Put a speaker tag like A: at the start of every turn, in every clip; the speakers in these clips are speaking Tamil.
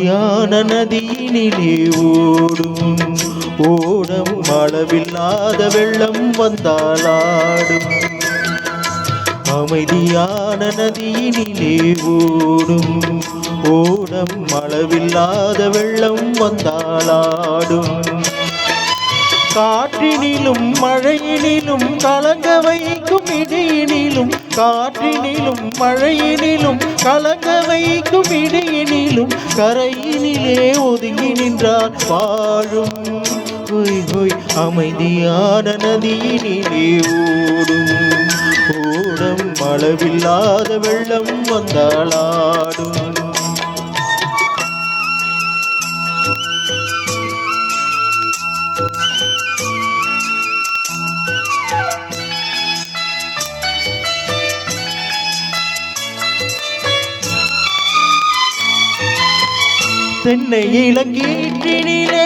A: அமைதியான நதியினிலே ஓடும் ஓடம் அளவில்லாத வெள்ளம் வந்தாலாடும். அமைதியான நதியினிலே ஓடும் ஓடம் அளவில்லாத வெள்ளம் வந்தாலாடும். காற்றினிலும் மழையினிலும் கலங்க வைக்கும் இடியினிலும், காற்றினிலும் மழையினிலும் கலங்க வைக்கும் இடியினிலும் கரையினிலே ஒதுங்கி நின்றான் வாழும். ஹொய் ஹொய் அமைதியான நதியினிலே ஓடும் ஓடம் அளவில்லாத வெள்ளம் வந்தாலாடும். தென்னை இளங்கீற்றினிலே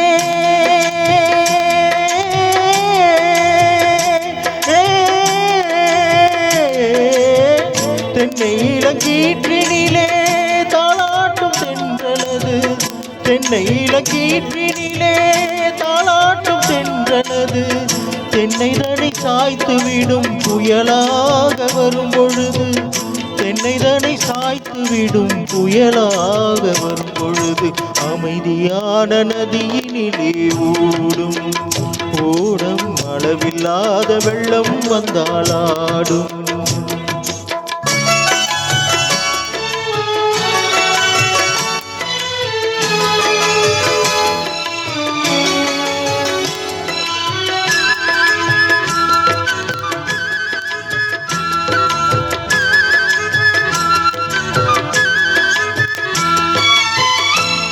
A: தென்னை இளங்கீற்றினிலே தாளாட்டும் தென்றலது, தென்னை இளங்கீற்றினிலே தாளாட்டும் தென்றலது. தென்னை தனை சாய்த்து விடும் புயலாக வரும் பொழுது, தென்னை தனை சாய்த்து விடும் புயலாக வரும் பொழுது அமைதியான நதியினிலே ஓடும் ஓடம் அளவில்லாத வெள்ளம் வந்தாலாடும்.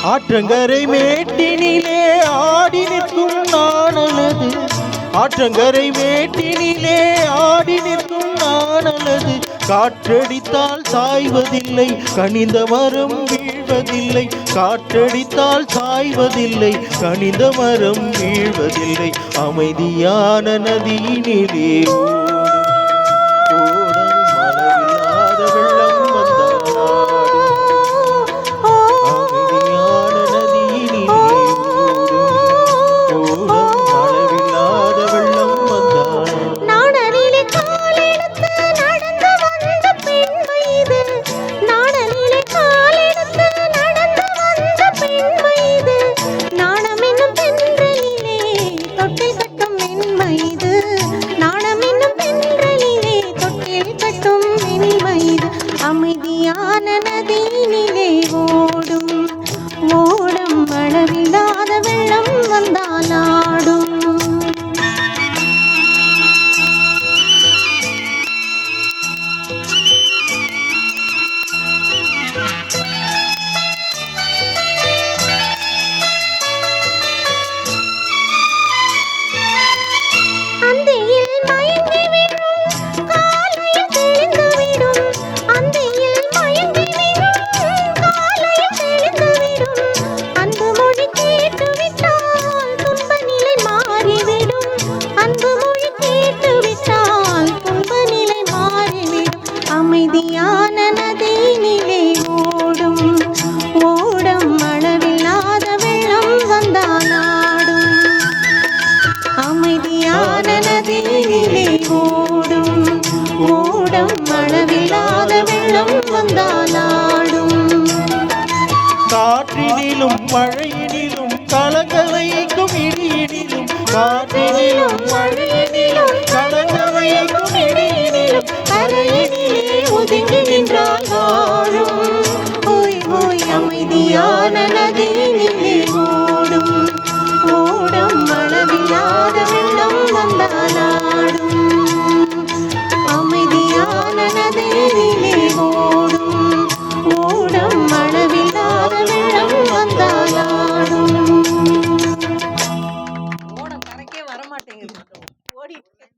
A: ஆற்றங்கரை மேட்டினிலே ஆடி நிற்கும் நாணலது, ஆற்றங்கரை மேட்டினிலே ஆடி நிற்கும் நாணலது. காற்றடித்தால் சாய்வதில்லை கனிந்த மரம் வீழ்வதில்லை, காற்றடித்தால் சாய்வதில்லை கனிந்த மரம் வீழ்வதில்லை. அமைதியான நதியினிலே
B: அமைதியான நதியினிலே ஓடும் ஓடம் அளவில்லாத வெள்ளம் வந்தாலாடும். அமைதியான நதியினிலே ஓடும் ஓடம் அளவில்லாத வெள்ளம் வந்தாலாடும். அமைதியான நதியினிலே ஓடும் ஓடம் அளவில்லாத வெள்ளம் வந்தாலாடும்.
A: காற்றினிலும் மழையினிலும் கலங்க வைக்கும் இடியினிலும், காற்றினிலும் மழையினிலும் கலங்க வைக்கும் இடியினிலும்
B: கரையினிலே ஒதுங்கி நின்றால் வாழும். ஓய் ஓய் அமைதியான நதியினிலே ஓடும் ஓடம் அளவில்லாத வெள்ளம் வந்தாலாடும். அமைதியான நதியினிலே ஓடும் ஓடம் அளவில்லாத வெள்ளம் வந்தாலாடும். ஓடம் கரைக்கே வரமாட்டேங்குது, ஓடிட்டு